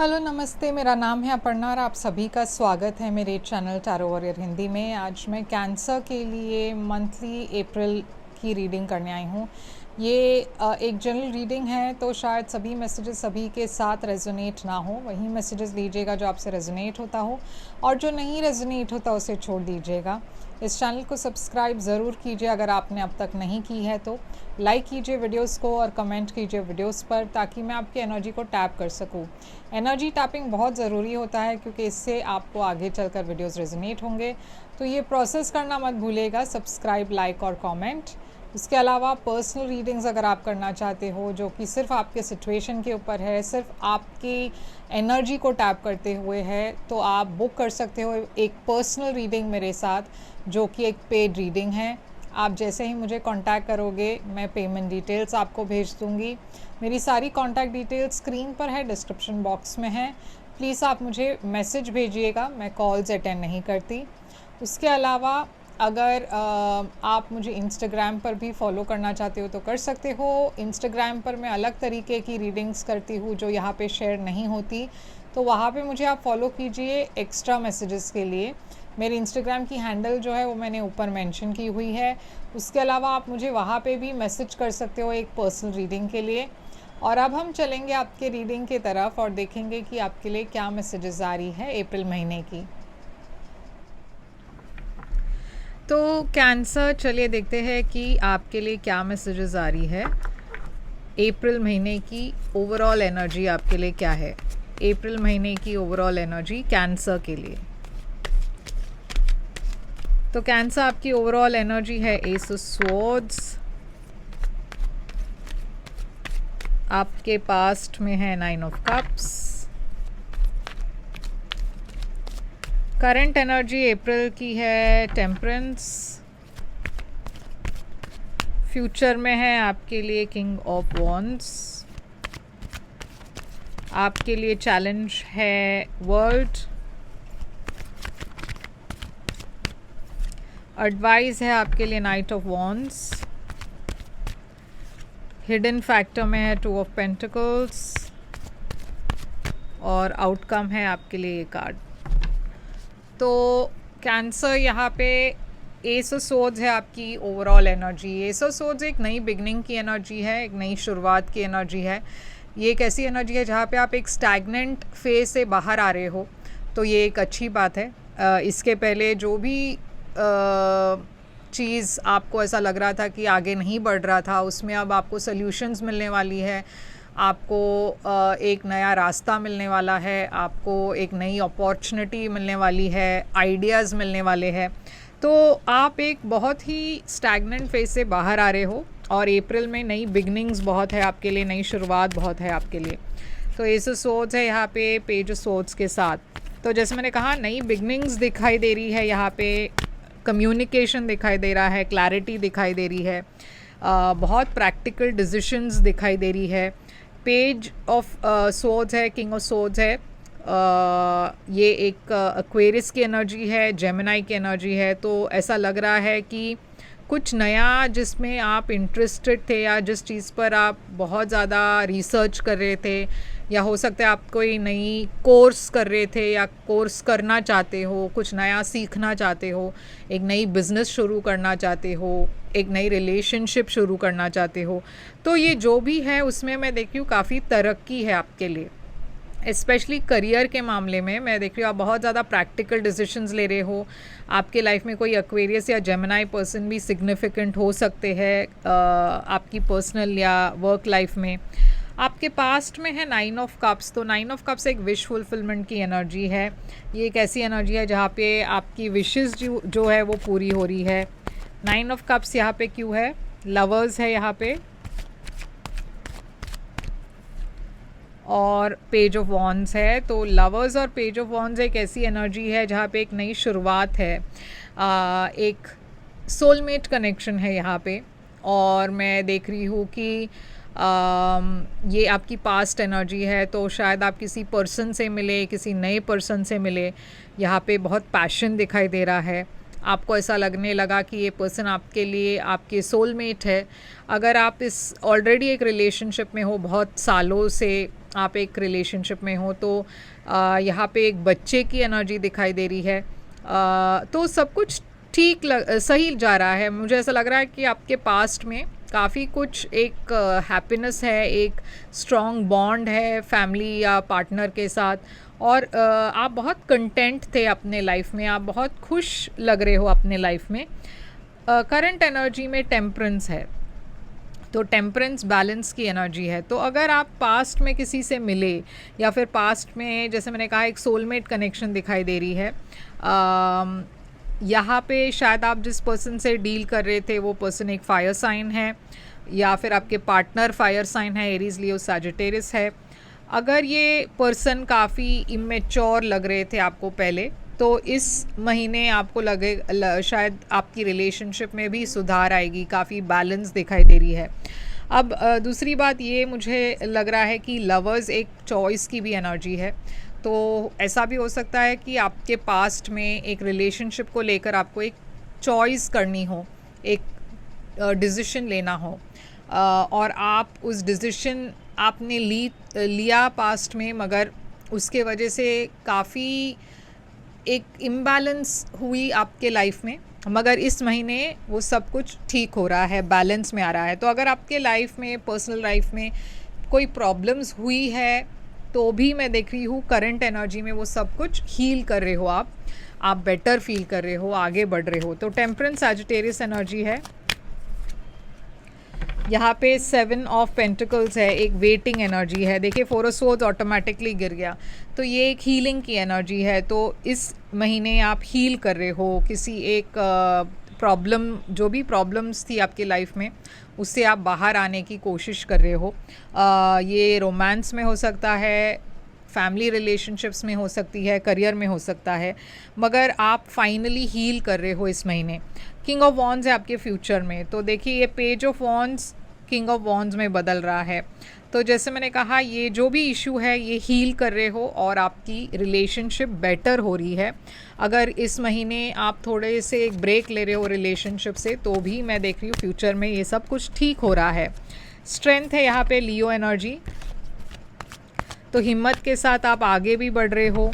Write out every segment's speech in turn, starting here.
Hello नमस्ते, मेरा नाम है अपर्णा और आप सभी का स्वागत है मेरे चैनल टैरो वॉरियर हिंदी में। आज मैं कैंसर के लिए मंथली अप्रैल की रीडिंग करने आई हूँ। ये एक जनरल रीडिंग है, तो शायद सभी मैसेजेस सभी के साथ रेजोनेट ना हो। वही मैसेजेस लीजिएगा जो आपसे रेजोनेट होता हो, और जो नहीं रेजोनेट होता उसे छोड़ दीजिएगा। इस चैनल को सब्सक्राइब ज़रूर कीजिए अगर आपने अब तक नहीं की है तो। लाइक कीजिए वीडियोस को और कमेंट कीजिए वीडियोस पर, ताकि मैं आपकी एनर्जी को टैप कर सकूं। एनर्जी टैपिंग बहुत ज़रूरी होता है, क्योंकि इससे आपको आगे चलकर वीडियोस रेजोनेट होंगे। तो ये प्रोसेस करना मत भूलिएगा, सब्सक्राइब, लाइक और कमेंट। इसके अलावा पर्सनल रीडिंग्स अगर आप करना चाहते हो, जो कि सिर्फ आपके सिचुएशन के ऊपर है, सिर्फ आपकी एनर्जी को टैप करते हुए है, तो आप बुक कर सकते हो एक पर्सनल रीडिंग मेरे साथ, जो कि एक पेड रीडिंग है। आप जैसे ही मुझे कांटेक्ट करोगे, मैं पेमेंट डिटेल्स आपको भेज दूँगी। मेरी सारी कांटेक्ट डिटेल्स स्क्रीन पर है, डिस्क्रिप्शन बॉक्स में है। प्लीज़ आप मुझे मैसेज भेजिएगा, मैं कॉल्स अटेंड नहीं करती। उसके अलावा अगर आप मुझे इंस्टाग्राम पर भी फॉलो करना चाहते हो तो कर सकते हो। इंस्टाग्राम पर मैं अलग तरीके की रीडिंग्स करती हूँ जो यहाँ पे शेयर नहीं होती, तो वहाँ पे मुझे आप फॉलो कीजिए एक्स्ट्रा मैसेजेस के लिए। मेरे इंस्टाग्राम की हैंडल जो है वो मैंने ऊपर मेंशन की हुई है। उसके अलावा आप मुझे वहाँ पे भी मैसेज कर सकते हो एक पर्सनल रीडिंग के लिए। और अब हम चलेंगे आपके रीडिंग की तरफ और देखेंगे कि आपके लिए क्या मैसेजेस आ रही है अप्रैल महीने की। तो कैंसर, चलिए देखते हैं कि आपके लिए क्या मैसेजेस आ रही है। अप्रैल महीने की ओवरऑल एनर्जी आपके लिए क्या है? अप्रैल महीने की ओवरऑल एनर्जी कैंसर के लिए। तो कैंसर आपकी ओवरऑल एनर्जी है एस ऑफ स्वॉर्ड्स, आपके पास्ट में है 9 ऑफ कप्स, करंट एनर्जी अप्रैल की है टेम्परेंस, फ्यूचर में है आपके लिए किंग ऑफ वॉन्ड्स, आपके लिए चैलेंज है वर्ल्ड, एडवाइस है आपके लिए night of wands, hidden factor में है 2 ऑफ पेंटिकल्स, और आउटकम है आपके लिए ये कार्ड। तो कैंसर यहाँ पे एस ऑफ सोर्ड्स है आपकी overall energy. S of swords एक नई बिगनिंग की एनर्जी है, एक नई शुरुआत की एनर्जी है। ये एक ऐसी एनर्जी है जहाँ पे आप एक स्टैगनेंट फेज से बाहर आ रहे हो, तो ये एक अच्छी बात है। इसके पहले जो भी चीज़ आपको ऐसा लग रहा था कि आगे नहीं बढ़ रहा था, उसमें अब आपको सल्यूशंस मिलने वाली है, आपको एक नया रास्ता मिलने वाला है, आपको एक नई अपॉर्चुनिटी मिलने वाली है, आइडियाज़ मिलने वाले हैं। तो आप एक बहुत ही स्टैगनेंट फेज से बाहर आ रहे हो, और अप्रैल में नई बिगनिंग्स बहुत है आपके लिए, नई शुरुआत बहुत है आपके लिए। तो एस ऑफ सोर्ड्स है यहाँ पे पेज ऑफ सोर्ड्स के साथ। तो जैसे मैंने कहा, नई बिगनिंग्स दिखाई दे रही है यहाँ पे, कम्युनिकेशन दिखाई दे रहा है, क्लैरिटी दिखाई दे रही है, बहुत प्रैक्टिकल डिसीशंस दिखाई दे रही है। पेज ऑफ सोर्ड्स है, किंग ऑफ सोर्ड्स है। ये एक एक्वेरियस की एनर्जी है, जेमिनाई की एनर्जी है। तो ऐसा लग रहा है कि कुछ नया जिसमें आप इंटरेस्टेड थे, या जिस चीज़ पर आप बहुत ज़्यादा रिसर्च कर रहे थे, या हो सकता है आप कोई नई कोर्स कर रहे थे या कोर्स करना चाहते हो, कुछ नया सीखना चाहते हो, एक नई बिज़नेस शुरू करना चाहते हो, एक नई रिलेशनशिप शुरू करना चाहते हो। तो ये जो भी है उसमें मैं देख रही हूँ काफ़ी तरक्की है आपके लिए। स्पेशली करियर के मामले में मैं देख रही हूँ आप बहुत ज़्यादा प्रैक्टिकल डिसीजंस ले रहे हो। आपके लाइफ में कोई एक्वेरियस या जेमिनाई पर्सन भी सिग्निफिकेंट हो सकते हैं आपकी पर्सनल या वर्क लाइफ में। आपके पास्ट में है 9 ऑफ कप्स। तो 9 ऑफ कप्स एक विश फुलफिलमेंट की एनर्जी है। ये एक ऐसी एनर्जी है जहाँ पे आपकी विशेस जो है वो पूरी हो रही है। 9 ऑफ कप्स यहाँ पे क्यों है? लवर्स है यहाँ पे, और पेज ऑफ वॉन्ड्स है। तो लवर्स और पेज ऑफ वॉन्ड्स एक ऐसी एनर्जी है जहाँ पे एक नई शुरुआत है, एक सोलमेट कनेक्शन है यहाँ पे। और मैं देख रही हूँ कि ये आपकी पास्ट एनर्जी है, तो शायद आप किसी पर्सन से मिले, किसी नए पर्सन से मिले। यहाँ पे बहुत पैशन दिखाई दे रहा है, आपको ऐसा लगने लगा कि ये पर्सन आपके लिए आपके सोलमेट है। अगर आप इस ऑलरेडी एक रिलेशनशिप में हो बहुत सालों से, आप एक रिलेशनशिप में हो तो यहाँ पे एक बच्चे की एनर्जी दिखाई दे रही है। तो सब कुछ सही जा रहा है। मुझे ऐसा लग रहा है कि आपके पास्ट में काफ़ी कुछ एक हैप्पीनेस है, एक स्ट्रॉन्ग बॉन्ड है फैमिली या पार्टनर के साथ, और आप बहुत कंटेंट थे अपने लाइफ में, आप बहुत खुश लग रहे हो अपने लाइफ में। करंट एनर्जी में टेम्परेंस है, तो टेम्परेंस बैलेंस की एनर्जी है। तो अगर आप पास्ट में किसी से मिले या फिर पास्ट में, जैसे मैंने कहा, एक सोलमेट कनेक्शन दिखाई दे रही है। यहाँ पे शायद आप जिस पर्सन से डील कर रहे थे वो पर्सन एक फायर साइन है, या फिर आपके पार्टनर फायर साइन है, एरीज, लियो, सैजिटेरियस है। अगर ये पर्सन काफ़ी इमेच्योर लग रहे थे आपको पहले, तो इस महीने आपको शायद आपकी रिलेशनशिप में भी सुधार आएगी, काफ़ी बैलेंस दिखाई दे रही है। अब दूसरी बात ये मुझे लग रहा है कि लवर्स एक चॉइस की भी एनर्जी है। तो ऐसा भी हो सकता है कि आपके पास्ट में एक रिलेशनशिप को लेकर आपको एक चॉइस करनी हो, एक डिसीजन लेना हो, और आप उस डिसीजन आपने लिया पास्ट में, मगर उसके वजह से काफ़ी एक इम्बैलेंस हुई आपके लाइफ में। मगर इस महीने वो सब कुछ ठीक हो रहा है, बैलेंस में आ रहा है। तो अगर आपके लाइफ में, पर्सनल लाइफ में कोई प्रॉब्लम्स हुई है, तो भी मैं देख रही हूँ करंट एनर्जी में वो सब कुछ हील कर रहे हो, आप बेटर फील कर रहे हो, आगे बढ़ रहे हो। तो टेम्परेंस सैजिटेरियस एनर्जी है। यहाँ पे 7 ऑफ पेंटिकल्स है, एक वेटिंग एनर्जी है। देखिए 4 ऑफ सोर्ड्स ऑटोमेटिकली गिर गया, तो ये एक हीलिंग की एनर्जी है। तो इस महीने आप हील कर रहे हो किसी एक प्रॉब्लम, जो भी प्रॉब्लम्स थी आपकी लाइफ में, उससे आप बाहर आने की कोशिश कर रहे हो। ये रोमांस में हो सकता है, फैमिली रिलेशनशिप्स में हो सकती है, करियर में हो सकता है, मगर आप फाइनली हील कर रहे हो इस महीने। किंग ऑफ वॉन्ड्स है आपके फ्यूचर में, तो देखिए ये page of wands king of wands में बदल रहा है। तो जैसे मैंने कहा, ये जो भी इशू है ये हील कर रहे हो और आपकी रिलेशनशिप बेटर हो रही है। अगर इस महीने आप थोड़े से एक ब्रेक ले रहे हो रिलेशनशिप से, तो भी मैं देख रही हूँ फ्यूचर में ये सब कुछ ठीक हो रहा है। स्ट्रेंथ है यहाँ पे लियो एनर्जी, तो हिम्मत के साथ आप आगे भी बढ़ रहे हो।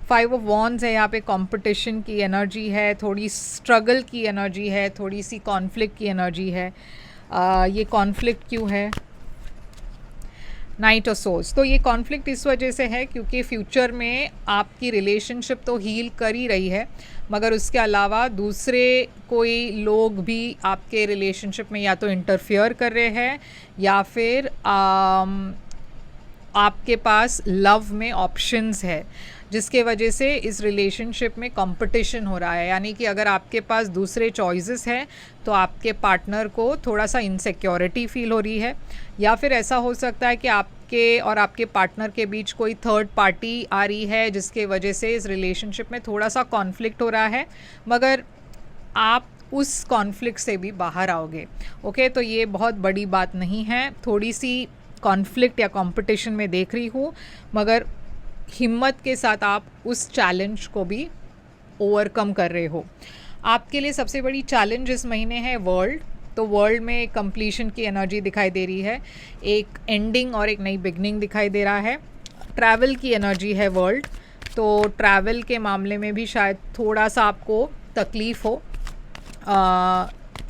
5 ऑफ वॉन्ड्स है यहाँ पे, कंपटीशन की एनर्जी है, थोड़ी स्ट्रगल की एनर्जी है, थोड़ी सी कॉन्फ्लिक्ट की एनर्जी है। ये कॉन्फ्लिक्ट क्यों है? नाइट ऑफ सोर्ड्स, तो ये कॉन्फ्लिक्ट इस वजह से है क्योंकि फ्यूचर में आपकी रिलेशनशिप तो हील कर ही रही है, मगर उसके अलावा दूसरे कोई लोग भी आपके रिलेशनशिप में या तो इंटरफियर कर रहे हैं, या फिर आपके पास लव में ऑप्शंस है, जिसके वजह से इस रिलेशनशिप में कंपटीशन हो रहा है। यानी कि अगर आपके पास दूसरे चॉइसेस हैं, तो आपके पार्टनर को थोड़ा सा इनसिक्योरिटी फील हो रही है, या फिर ऐसा हो सकता है कि आपके और आपके पार्टनर के बीच कोई थर्ड पार्टी आ रही है, जिसके वजह से इस रिलेशनशिप में थोड़ा सा कॉन्फ्लिक्ट हो रहा है, मगर आप उस कॉन्फ्लिक्ट से भी बाहर आओगे। ओके, तो ये बहुत बड़ी बात नहीं है, थोड़ी सी कॉन्फ्लिक्ट या कंपटीशन में देख रही हूँ, मगर हिम्मत के साथ आप उस चैलेंज को भी ओवरकम कर रहे हो। आपके लिए सबसे बड़ी चैलेंज इस महीने है वर्ल्ड, तो वर्ल्ड में कंप्लीशन की एनर्जी दिखाई दे रही है, एक एंडिंग और एक नई बिगनिंग दिखाई दे रहा है। ट्रैवल की एनर्जी है वर्ल्ड, तो ट्रैवल के मामले में भी शायद थोड़ा सा आपको तकलीफ़ हो।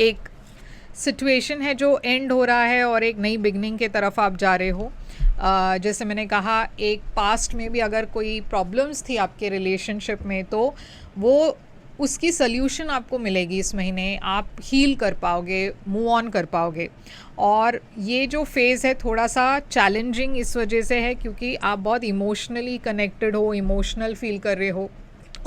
एक सिचुएशन है जो एंड हो रहा है और एक नई बिगनिंग के तरफ आप जा रहे हो। जैसे मैंने कहा, एक पास्ट में भी अगर कोई प्रॉब्लम्स थी आपके रिलेशनशिप में, तो वो उसकी सल्यूशन आपको मिलेगी इस महीने, आप हील कर पाओगे, मूव ऑन कर पाओगे। और ये जो फेज़ है थोड़ा सा चैलेंजिंग इस वजह से है क्योंकि आप बहुत इमोशनली कनेक्टेड हो, इमोशनल फील कर रहे हो,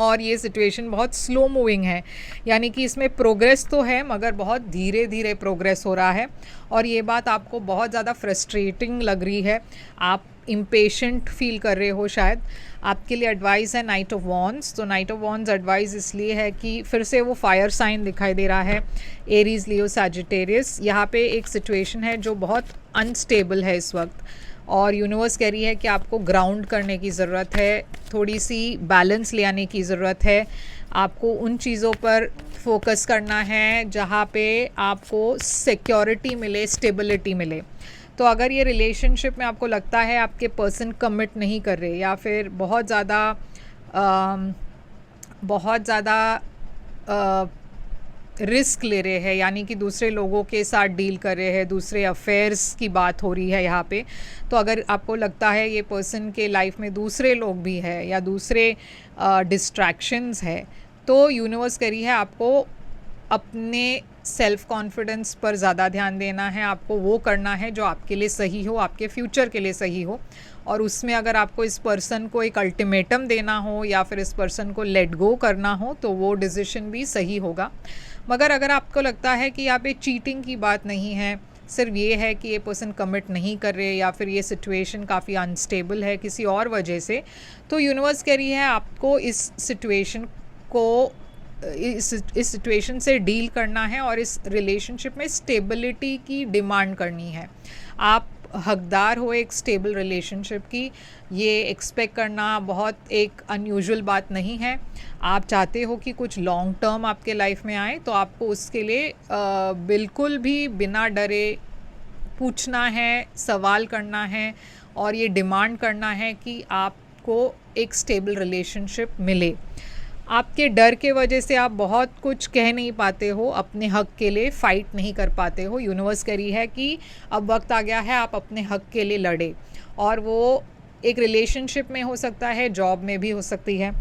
और ये सिचुएशन बहुत स्लो मूविंग है, यानी कि इसमें प्रोग्रेस तो है मगर बहुत धीरे धीरे प्रोग्रेस हो रहा है, और ये बात आपको बहुत ज़्यादा फ्रस्ट्रेटिंग लग रही है, आप इम्पेशेंट फील कर रहे हो शायद। आपके लिए एडवाइस है नाइट ऑफ वॉन्ड्स, तो नाइट ऑफ वॉन्ड्स एडवाइस इसलिए है कि फिर से वो फायर साइन दिखाई दे रहा है, एरीज, लियो, सैजिटेरियस। यहाँ पे एक सिचुएशन है जो बहुत अनस्टेबल है इस वक्त, और यूनिवर्स कह रही है कि आपको ग्राउंड करने की ज़रूरत है, थोड़ी सी बैलेंस ले आने की ज़रूरत है, आपको उन चीज़ों पर फोकस करना है जहाँ पे आपको सिक्योरिटी मिले, स्टेबिलिटी मिले। तो अगर ये रिलेशनशिप में आपको लगता है आपके पर्सन कमिट नहीं कर रहे या फिर बहुत ज़्यादा रिस्क ले रहे हैं, यानी कि दूसरे लोगों के साथ डील कर रहे हैं, दूसरे अफेयर्स की बात हो रही है यहाँ पे, तो अगर आपको लगता है ये पर्सन के लाइफ में दूसरे लोग भी है या दूसरे डिस्ट्रैक्शंस है, तो यूनिवर्स कह रही है आपको अपने सेल्फ कॉन्फिडेंस पर ज़्यादा ध्यान देना है, आपको वो करना है जो आपके लिए सही हो, आपके फ्यूचर के लिए सही हो। और उसमें अगर आपको इस पर्सन को एक अल्टीमेटम देना हो या फिर इस पर्सन को लेट गो करना हो तो वो डिसीजन भी सही होगा। मगर अगर आपको लगता है कि यहाँ पे चीटिंग की बात नहीं है, सिर्फ ये है कि ये पर्सन कमिट नहीं कर रहे या फिर ये सिचुएशन काफ़ी अनस्टेबल है किसी और वजह से, तो यूनिवर्स कह रही है आपको इस सिचुएशन को इस सिचुएशन से डील करना है और इस रिलेशनशिप में स्टेबिलिटी की डिमांड करनी है। आप हकदार हो एक स्टेबल रिलेशनशिप की, ये एक्सपेक्ट करना बहुत एक अनयूजुअल बात नहीं है। आप चाहते हो कि कुछ लॉन्ग टर्म आपके लाइफ में आए, तो आपको उसके लिए बिल्कुल भी बिना डरे पूछना है, सवाल करना है और ये डिमांड करना है कि आपको एक स्टेबल रिलेशनशिप मिले। आपके डर के वजह से आप बहुत कुछ कह नहीं पाते हो, अपने हक के लिए फ़ाइट नहीं कर पाते हो। यूनिवर्स कह रही है कि अब वक्त आ गया है आप अपने हक के लिए लड़े, और वो एक रिलेशनशिप में हो सकता है, जॉब में भी हो सकती है।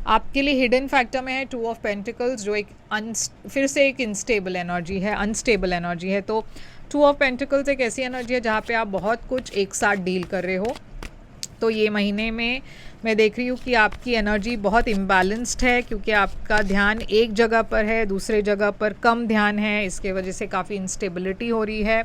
आपके लिए हिडन फैक्टर में है 2 ऑफ पेंटिकल्स, जो एक फिर से एक अनस्टेबल एनर्जी है। तो 2 ऑफ पेंटिकल्स एक ऐसी एनर्जी है जहाँ पे आप बहुत कुछ एक साथ डील कर रहे हो। तो ये महीने में मैं देख रही हूँ कि आपकी एनर्जी बहुत इम्बैलेंस्ड है, क्योंकि आपका ध्यान एक जगह पर है, दूसरे जगह पर कम ध्यान है, इसके वजह से काफ़ी इंस्टेबिलिटी हो रही है।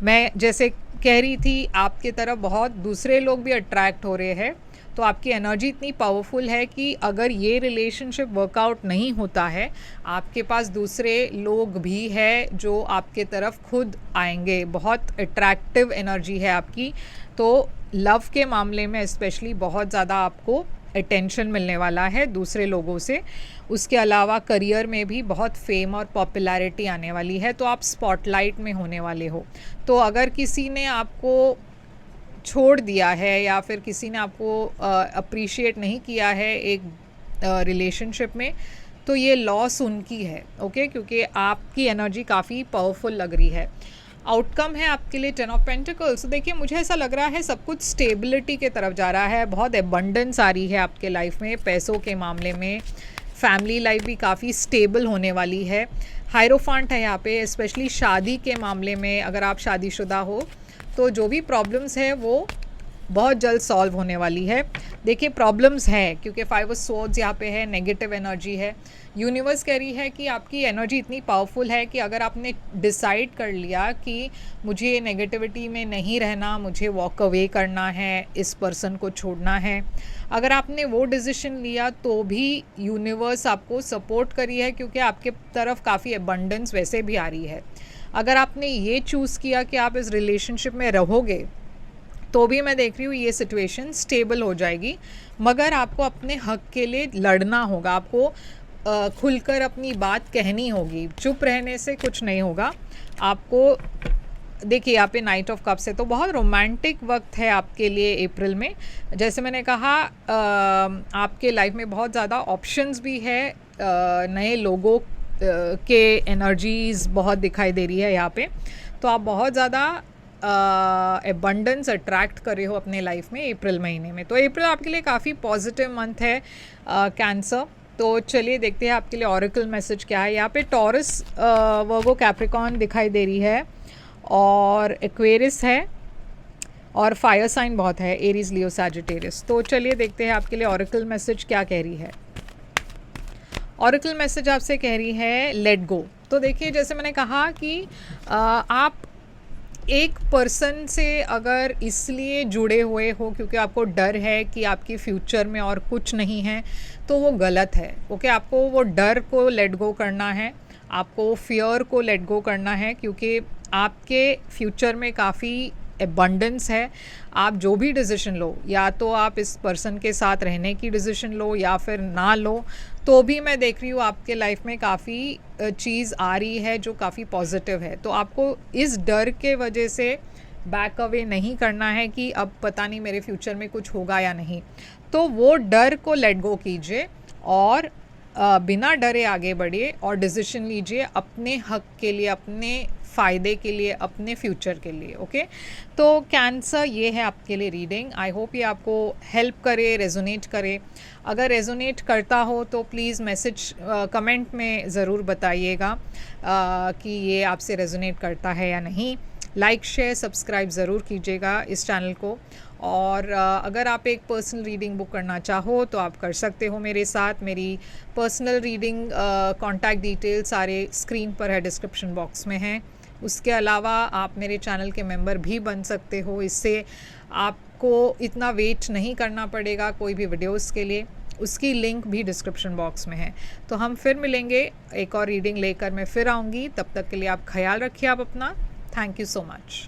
मैं जैसे कह रही थी आपके तरफ बहुत दूसरे लोग भी अट्रैक्ट हो रहे हैं, तो आपकी एनर्जी इतनी पावरफुल है कि अगर ये रिलेशनशिप वर्कआउट नहीं होता है, आपके पास दूसरे लोग भी है जो आपके तरफ खुद आएंगे। बहुत अट्रैक्टिव एनर्जी है आपकी। तो लव के मामले में स्पेशली बहुत ज़्यादा आपको अटेंशन मिलने वाला है दूसरे लोगों से। उसके अलावा करियर में भी बहुत फेम और पॉपुलैरिटी आने वाली है, तो आप स्पॉटलाइट में होने वाले हो। तो अगर किसी ने आपको छोड़ दिया है या फिर किसी ने आपको अप्रिशिएट नहीं किया है एक रिलेशनशिप में, तो ये लॉस उनकी है, ओके, क्योंकि आपकी एनर्जी काफ़ी पावरफुल लग रही है। आउटकम है आपके लिए 10 ऑफ पेंटिकल्स। तो देखिए मुझे ऐसा लग रहा है सब कुछ स्टेबिलिटी के तरफ जा रहा है, बहुत एबंडेंस आ रही है आपके लाइफ में पैसों के मामले में। फैमिली लाइफ भी काफ़ी स्टेबल होने वाली है। हायरोफांट है यहाँ पे, स्पेशली शादी के मामले में। अगर आप शादीशुदा हो तो जो भी प्रॉब्लम्स है वो बहुत जल्द सॉल्व होने वाली है। देखिए प्रॉब्लम्स है क्योंकि 5 ऑफ स्वॉर्ड्स यहाँ पे है, नेगेटिव एनर्जी है। यूनिवर्स कह रही है कि आपकी एनर्जी इतनी पावरफुल है कि अगर आपने डिसाइड कर लिया कि मुझे नेगेटिविटी में नहीं रहना, मुझे वॉक अवे करना है, इस पर्सन को छोड़ना है, अगर आपने वो डिसीजन लिया तो भी यूनिवर्स आपको सपोर्ट करी है, क्योंकि आपके तरफ काफ़ी अबंडेंस वैसे भी आ रही है। अगर आपने ये चूज़ किया कि आप इस रिलेशनशिप में रहोगे, तो भी मैं देख रही हूँ ये सिचुएशन स्टेबल हो जाएगी। मगर आपको अपने हक के लिए लड़ना होगा, आपको खुलकर अपनी बात कहनी होगी। चुप रहने से कुछ नहीं होगा। आपको देखिए यहाँ पे नाइट ऑफ कप्स है, तो बहुत रोमांटिक वक्त है आपके लिए अप्रैल में। जैसे मैंने कहा आपके लाइफ में बहुत ज़्यादा ऑप्शंस भी है, नए लोगों के एनर्जीज़ बहुत दिखाई दे रही है यहाँ पे। तो आप बहुत ज़्यादा एबंडेंस अट्रैक्ट कर रहे हो अपने लाइफ में अप्रैल महीने में। तो अप्रैल आपके लिए काफ़ी पॉजिटिव मंथ है कैंसर। तो चलिए देखते हैं आपके लिए ऑरेकल मैसेज क्या है। यहाँ पे टॉरस, वर्गो, कैप्रिकॉर्न दिखाई दे रही है और एक्वेरियस है और फायर साइन बहुत है, एरीज, लियो, सैजिटेरियस। तो चलिए देखते हैं आपके लिए ऑरेकल मैसेज क्या कह रही है। ऑरेकल मैसेज आपसे कह रही है लेट गो। तो देखिए जैसे मैंने कहा कि आप एक पर्सन से अगर इसलिए जुड़े हुए हो क्योंकि आपको डर है कि आपके फ्यूचर में और कुछ नहीं है, तो वो गलत है। ओके, आपको वो डर को लेट गो करना है, आपको फियर को लेट गो करना है, क्योंकि आपके फ्यूचर में काफ़ी एबंडेंस है। आप जो भी डिसीजन लो, या तो आप इस पर्सन के साथ रहने की डिसीजन लो या फिर ना लो, तो भी मैं देख रही हूँ आपके लाइफ में काफ़ी चीज़ आ रही है जो काफ़ी पॉजिटिव है। तो आपको इस डर के वजह से बैक अवे नहीं करना है कि अब पता नहीं मेरे फ्यूचर में कुछ होगा या नहीं। तो वो डर को लेट गो कीजिए और बिना डरे आगे बढ़िए और डिसीजन लीजिए अपने हक के लिए, अपने फ़ायदे के लिए, अपने फ्यूचर के लिए। ओके, तो कैंसर ये है आपके लिए रीडिंग। आई होप ये आपको हेल्प करे, रेजोनेट करे। अगर रेजोनेट करता हो तो प्लीज़ मैसेज कमेंट में ज़रूर बताइएगा कि ये आपसे रेजोनेट करता है या नहीं। लाइक शेयर सब्सक्राइब ज़रूर कीजिएगा इस चैनल को। और अगर आप एक पर्सनल रीडिंग बुक करना चाहो तो आप कर सकते हो मेरे साथ। मेरी पर्सनल रीडिंग कॉन्टैक्ट डिटेल सारे स्क्रीन पर है, डिस्क्रिप्शन बॉक्स में है। उसके अलावा आप मेरे चैनल के मेंबर भी बन सकते हो। इससे आपको इतना वेट नहीं करना पड़ेगा कोई भी वीडियोस के लिए। उसकी लिंक भी डिस्क्रिप्शन बॉक्स में है। तो हम फिर मिलेंगे, एक और रीडिंग लेकर मैं फिर आऊँगी। तब तक के लिए आप ख्याल रखिए आप अपना। Thank you so much.